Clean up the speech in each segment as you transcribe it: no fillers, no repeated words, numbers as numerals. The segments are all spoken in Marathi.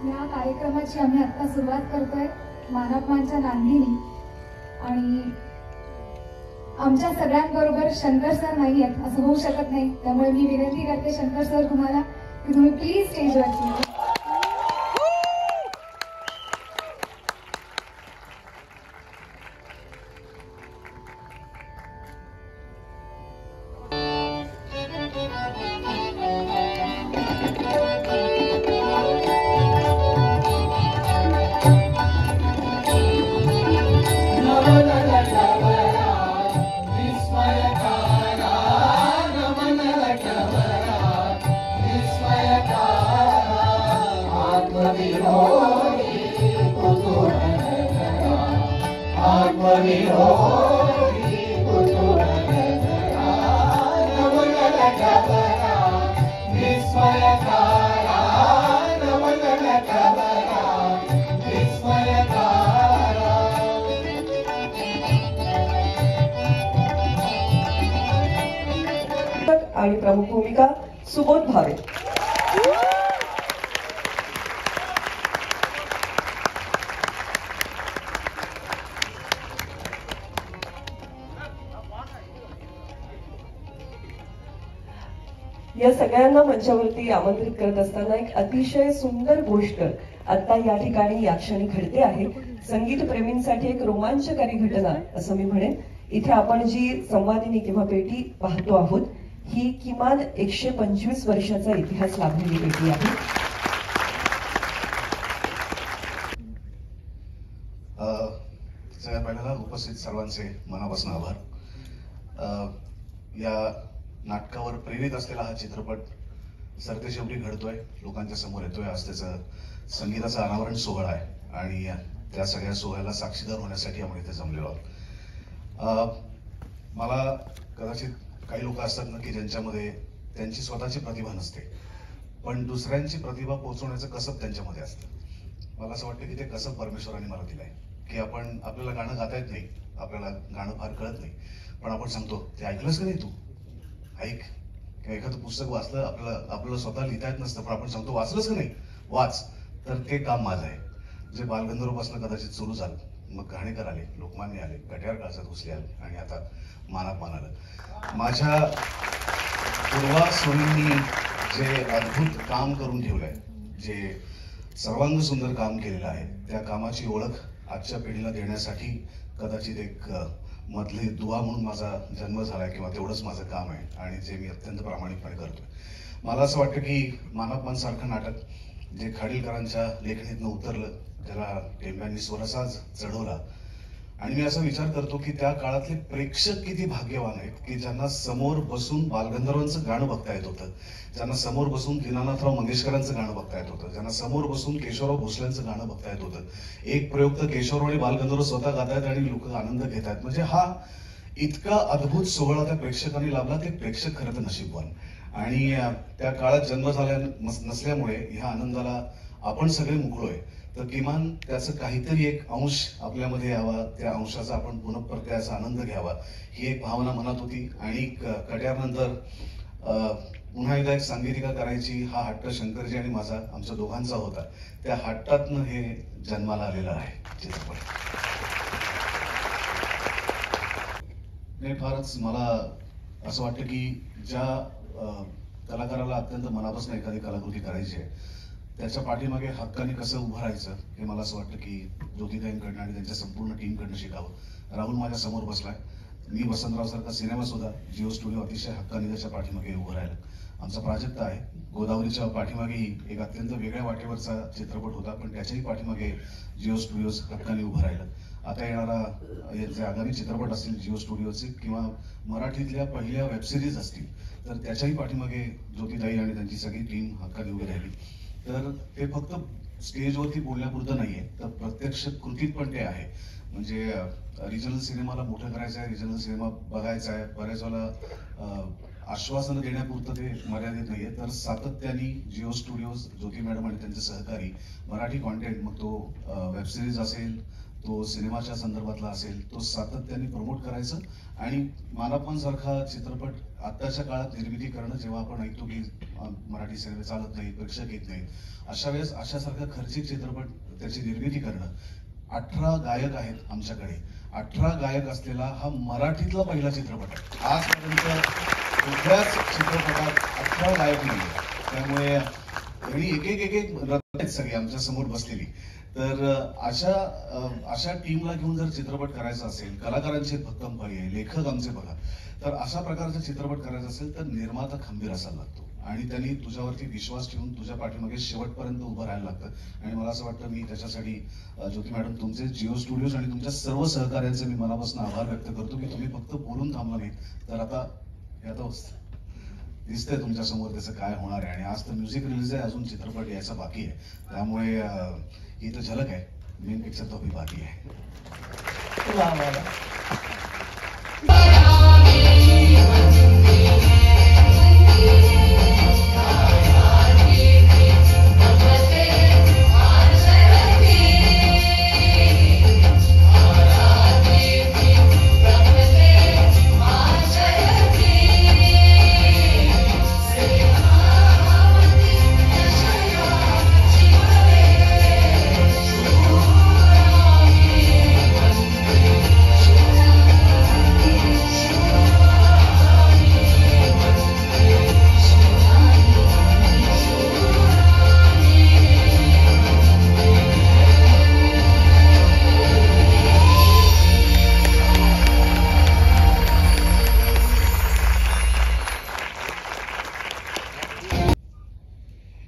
या कार्यक्रमाची आम्ही आता सुरुवात करतोय मानवमानच्या नांदीनी आणि आमच्या सगळ्यांबरोबर शंकर सर नाही आहेत असं होऊ शकत नाही, त्यामुळे मी विनंती करते शंकर सर तुम्हाला की तुम्ही प्लीज स्टेजवरती या. आणि प्रमुख भूमिका सुबोध भावे. या सगळ्यांना मंचावरती आमंत्रित करत असताना एक अतिशय सुंदर गोष्ट आता या ठिकाणी या क्षणी घडते आहे. संगीत प्रेमींसाठी एक रोमांचकारी घटना असं मी म्हणेन. इथे आपण जी संवादिनी किंवा पेटी पाहतो आहोत ही किमान 125 वर्षाचा इतिहास लाभलेली पेटी आहे. सगळ्यात पहिल्यांदा उपस्थित सर्वांचे मनापासून आभार. या नाटकावर प्रेरित असलेला हा चित्रपट सरते शेवटी घडतोय, लोकांच्या समोर येतोय. आज त्याचं संगीताचा अनावरण सोहळा आहे आणि त्या सगळ्या सोहळ्याला साक्षीदार होण्यासाठी आपण इथे जमलेलो आहोत. मला कदाचित काही लोक असतात ना की ज्यांच्यामध्ये त्यांची स्वतःची प्रतिभा नसते, पण दुसऱ्यांची प्रतिभा पोहोचवण्याचं कसब त्यांच्यामध्ये असतं. मला असं वाटतं की ते कसब परमेश्वराने मला दिलंय की आपल्याला गाणं गाता येत नाही, आपल्याला गाणं फार कळत नाही, पण आपण सांगतो ते ऐकलंच का नाही तू, ऐक. किंवा एखादं पुस्तक वाचलं, आपल्याला स्वतः लिहिता येत नसतं, पण आपण सांगतो वाचलंच का नाही, वाच. तर ते काम माझं आहे, जे बालगंधर्वपासून कदाचित सुरू झालं. मग घाणेकर आले, लोकमान्य आले, कट्यार काळजात घुसले आले आणि आता मानापमान आलं. माझ्या पूर्वा सोनींनी जे अद्भुत काम करून ठेवलंय, जे सर्वांग सुंदर काम केलेलं आहे, त्या कामाची ओळख आजच्या पिढीला देण्यासाठी कदाचित एक मधली दुवा म्हणून माझा जन्म झालाय किंवा तेवढंच माझं काम आहे आणि जे मी अत्यंत प्रामाणिकपणे करतोय. मला असं वाटतं की मानवमान सारखं नाटक जे खाडीलकरांच्या लेखणीतनं उतरलं, ज्याला टेंब्यांनी स्वरसाज चढवला, आणि मी असा विचार करतो की त्या काळातले प्रेक्षक किती भाग्यवान आहेत की ज्यांना समोर बसून बालगंधर्वांचं गाणं बघता येत होतं, ज्यांना समोर बसून दीनानाथराव मंगेशकरांचं गाणं बघता येत होतं, ज्यांना समोर बसून केशवराव भोसलेंचं गाणं बघता येत होतं. एक प्रयोग तर केशवराव आणि बालगंधर्व स्वतः गातायत आणि लोक आनंद घेत आहेत. म्हणजे हा इतका अद्भुत सोहळा त्या प्रेक्षकांनी लाभला. ते प्रेक्षक खरं तर नशीबवान. आणि त्या काळात जन्म झाल्या नसल्यामुळे ह्या आनंदाला आपण सगळे मुकलोय, तर किमान त्याचं काहीतरी एक अंश आपल्यामध्ये यावा, त्या अंशाचा आपण पुनःप्रत्याचा आनंद घ्यावा, ही एक भावना मनात होती. आणि कट्यारनंतर पुन्हा एकदा एक सांगीतिका करायची हा हट्ट शंकरजी आणि माझा, आमच्या दोघांचा होता. त्या हट्टातनं हे जन्माला आलेलं आहे चित्रपट. फारच मला असं वाटतं की ज्या कलाकाराला अत्यंत मनापासून एखादी कलाकृती करायची आहे, त्याच्या पाठीमागे हक्काने कसं उभं राहायचं हे मला असं वाटतं की ज्योतिताईंकडनं आणि त्यांच्या संपूर्ण टीमकडनं शिकावं. राहुल माझ्या समोर बसलाय, मी वसंतराव सारखा सिनेमा सुद्धा जिओ स्टुडिओ अतिशय हक्काने त्याच्या पाठीमागे उभं राहिलं. आमचा प्राजक्ता आहे, गोदावरीच्या पाठीमागेही एक अत्यंत वेगळ्या वाटेवरचा चित्रपट होता, पण त्याच्याही पाठीमागे जिओ स्टुडिओज हक्काने उभं राहिलं. आता येणारा जे आगामी चित्रपट असतील जिओ स्टुडिओचे किंवा मराठीतल्या पहिल्या वेबसिरीज असतील, तर त्याच्याही पाठीमागे ज्योतिताई आणि त्यांची सगळी टीम हक्काने उभी राहिली. तर ते फक्त स्टेजवरती बोलण्यापुरतं नाहीये, तर प्रत्यक्ष कृतीत पण ते आहे. म्हणजे रिजनल सिनेमाला मोठं करायचं आहे, रिजनल सिनेमा बघायचा आहे, बऱ्याच वेळेला आश्वासनं देण्यापुरतं ते मर्यादित नाहीये, तर सातत्याने जिओ स्टुडिओज, ज्योती मॅडम आणि त्यांचे सहकारी मराठी कॉन्टेंट, मग तो वेबसिरीज असेल, तो सिनेमाच्या संदर्भातला असेल, तो सातत्याने प्रमोट करायचं. आणि मानापमान सारखा चित्रपट आत्ताच्या काळात निर्मिती करणं, जेव्हा आपण ऐकतो की मराठी सिनेमे चालत नाही, प्रेक्षक येत नाही, अशा वेळेस अशासारखा खर्चिक चित्रपट त्याची निर्मिती करणं. 18 गायक आहेत आमच्याकडे. 18 गायक असलेला हा मराठीतला पहिला चित्रपट आहे. आजपर्यंत कुठल्याच चित्रपटात 18 गायक नाही. त्यामुळे एक रत्न सगळी आमच्या समोर बसलेली. तर अशा टीमला घेऊन जर चित्रपट करायचा असेल, कलाकारांची भक्कम पाळी आहे, लेखक आमचे बघा, तर अशा प्रकारचा चित्रपट करायचा असेल तर निर्माता खंबीर असायला लागतो आणि त्यांनी तुझ्यावरती विश्वास ठेवून तुझ्या पाठीमागे शेवटपर्यंत उभं राहायला लागतं. आणि मला असं वाटतं, मी त्याच्यासाठी ज्योती मॅडम, तुमचे जिओ स्टुडिओज आणि तुमच्या सर्व सहकार्यांचे मी मनापासून आभार व्यक्त करतो की तुम्ही फक्त बोलून थांबला नाही, तर आता दिसतंय तुमच्या समोर त्याचं काय होणार आहे. आणि आज तर म्युझिक रिलीज आहे, अजून चित्रपट यायचा बाकी आहे. त्यामुळे ही तर झलक आहे, मेन पिक्चर तो अभी बाकी आहे.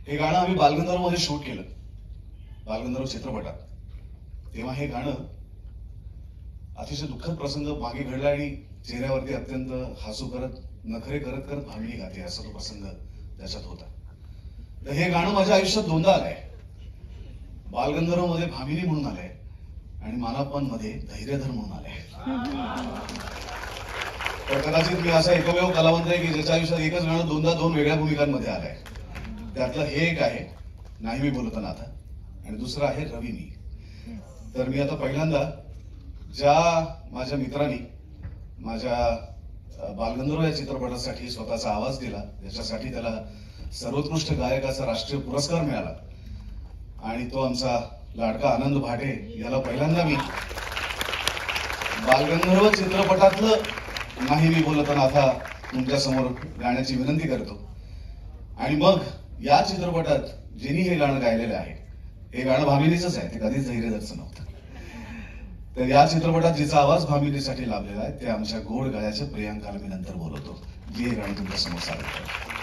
हे गाणं आम्ही बालगंधर्व मध्ये शूट केलं, बालगंधर्व चित्रपटात. तेव्हा हे गाणं अतिशय दुःखद प्रसंग मागे घडला आणि चेहऱ्यावरती अत्यंत हसू करत, नखरे करत करत भामिनी गाते असा तो प्रसंग त्याच्यात होता. तर हे गाणं माझ्या आयुष्यात दोनदा आलंय. बालगंधर्व मध्ये भामिनी म्हणून आलंय आणि मानापमान मध्ये धैर्यधर म्हणून आलंय. तर कदाचित मी असा एकमेव कलावंत आहे की ज्याच्या आयुष्यात एकच गाणं दोनदा दोन वेगळ्या भूमिकांमध्ये आलंय. त्यातलं हे एक आहे नाही मी बोलताना आता, आणि दुसरं आहे रवी मी. तर मी आता पहिल्यांदा ज्या माझ्या मित्रांनी माझ्या बालगंधर्व या चित्रपटासाठी स्वतःचा आवाज दिला, त्याच्यासाठी त्याला सर्वोत्कृष्ट गायकाचा राष्ट्रीय पुरस्कार मिळाला, आणि तो आमचा लाडका आनंद भाटे याला पहिल्यांदा मी बालगंधर्व चित्रपटातलं नाही मी बोलताना आता तुमच्या समोर गाण्याची विनंती करतो. आणि मग या चित्रपटात जिनी हे गाणं गायलेलं आहे, हे गाणं भामिनीचंच आहे, ते कधीच धैर्यधरचं नव्हतं. तर या चित्रपटात जिचा आवाज भामिनीसाठी लाभलेला आहे ते आमच्या गोड गळ्याच्या प्रियांकाला मी नंतर बोलवतो, जी हे गाणं तुमच्या समोर सादर करतो.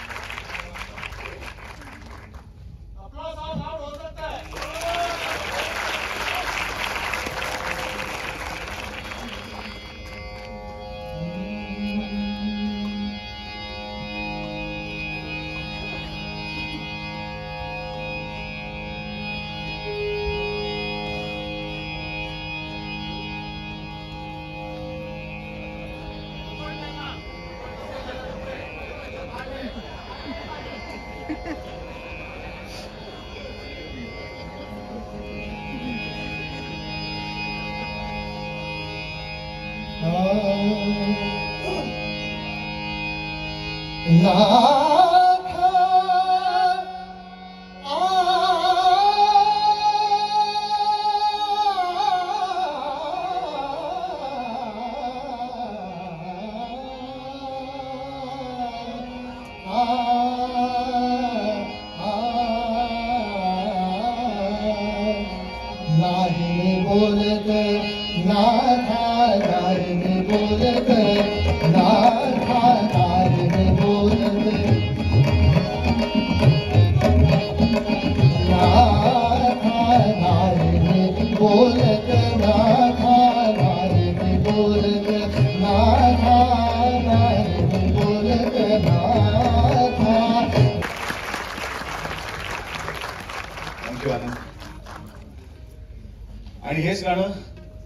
आणि हेच गाणं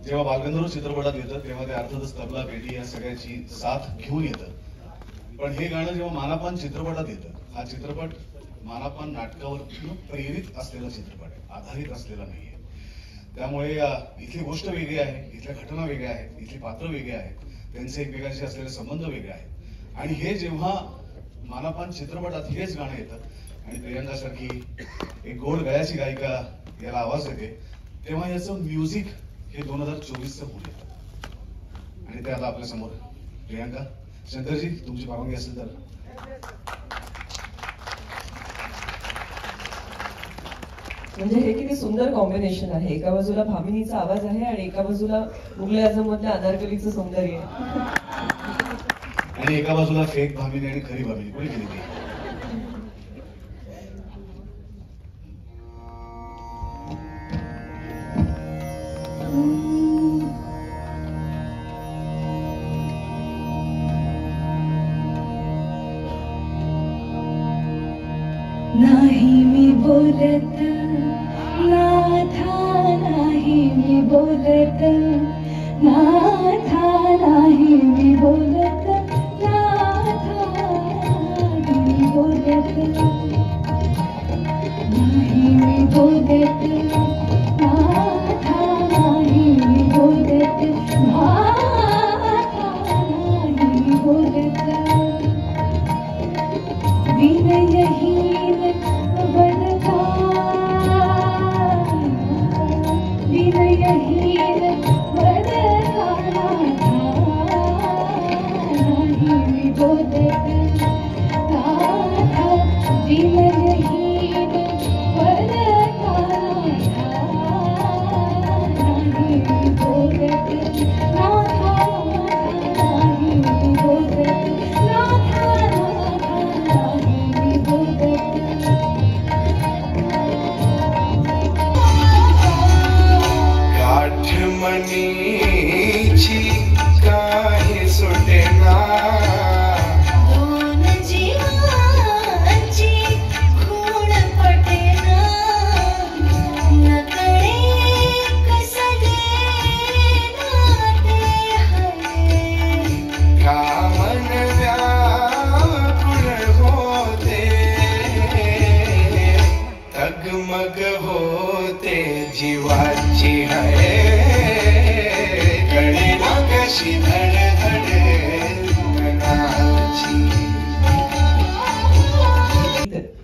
जेव्हा बालगंधर्व चित्रपटात येतं तेव्हा ते अर्थातच तबला पेटी या सगळ्याची साथ घेऊन येतं. पण हे गाणं जेव्हा मानापमान चित्रपटात येतं, हा चित्रपट मानापमान नाटकावर प्रेरित असलेला चित्रपट आहे, आधारित असलेला नाहीये. त्यामुळे इथली गोष्ट वेगळी आहे, इथल्या घटना वेगळ्या आहेत, इथली पात्र वेगळी आहेत, त्यांचे एकमेकांशी असलेले संबंध वेगळे आहेत. आणि हे जेव्हा मानापान चित्रपटात हेच गाणं येतं आणि प्रियंका सारखी एक गोड गळ्याची गायिका याला आवाज देते, तेव्हा याचं म्युझिक हे 2024चं होईल. आणि ते आता आपल्या समोर प्रियंका. शंकरजी, तुमची परवानगी असेल तर. म्हणजे हे किती सुंदर कॉम्बिनेशन आहे. एका बाजूला भामिनीचा आवाज आहे आणि एका बाजूला मुघल आझम मधल्या अनारकलीचं सौंदर्य आहे. आणि एका बाजूला फेक भामिनी आणि खरी भामिनी कोणी केली ती. नाही मी बोलत नाथा, नाही मी बोलत नाथा, नाही मी बोलत नाथा, नाही मी बोलत, नाही मी बोलत नाथा, नाही मी बोलत नाथा, नाही मी बोलत. विनयहीन वदता, विनयहीन वदता, नाही मी बोलत नाथा, विनयहीन वदता, नाही मी बोलत नाथा, नाही मी बोलत नाथा. मनीची काही सुटेना, दोन जीवांची खूण पटेना, नकळे कसले नाते हवे, कामन व्याकुळ होते, तगमग होते जीवाची आहे, कळेना कशी धडधड मनाची.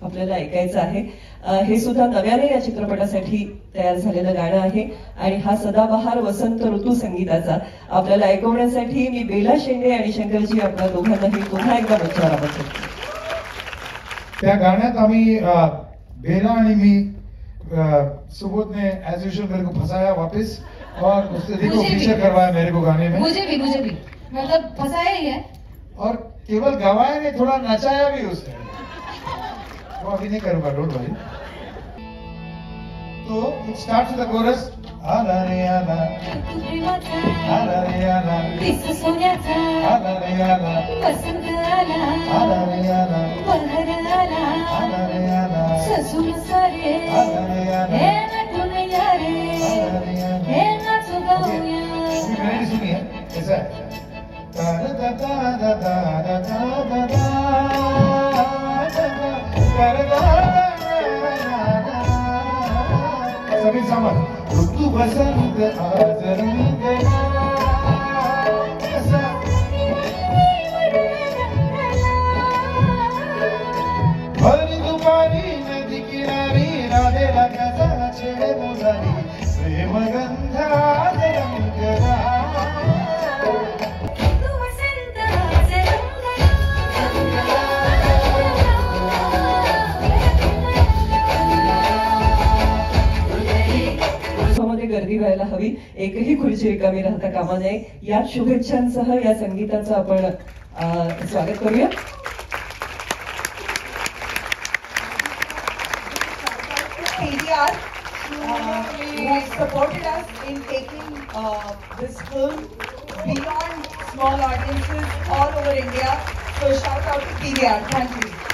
आपल्याला ऐकायचं आहे. हे सुद्धा नव्याने या चित्रपटासाठी तयार झालेलं गाणं आहे आणि हा सदाबहार वसंत ऋतू संगीताचा आपल्याला ऐकवण्यासाठी मी बेला शेंडे आणि शंकरजी आपल्या दोघांनाही पुन्हा एकदा मंचावर आवाज देतो. त्या गाण्यात आम्ही बेला आणि मी सुबोध ने एज यूजुअल मेरे को फंसाया वापस और उससे देखो फीचर करवाया मेरे को गाने में. मुझे भी मतलब फंसाया ही है और केवल गवाया नहीं, थोड़ा नचाया भी उसने. वो अभी नहीं करूंगा, डोंट वरी. तो इट स्टार्ट्स विद द कोरस. आला रे आला, आला रे आला, दिस सोन्याचा, आला रे आला, वसंत आला, आला रे आला, बहर आला, आला रे आला, सजून सारे, आला रे आला, हे नटून या रे, आला रे आला. हे नाचू गाऊया. इसकी मेलोडी सुनिए, ऐसा है. दा दा दा दा दा दा दा दा दा सभी समझ. ऋतु बसंत आज रंग गया, भर दुपारी नदी किनारी राधेला कसा छेडे मोजारी, प्रेम गंधात रंगला. तू वसंत आज रंगला, मध्ये गर्दी व्हायला हवी, एकही खुर्ची रिकामी राहता कामा नये. या शुभेच्छांसह या संगीताचं आपण स्वागत करूया. PVR, who supported us in taking this film beyond small audiences all over India. So shout out to PVR. Thank you.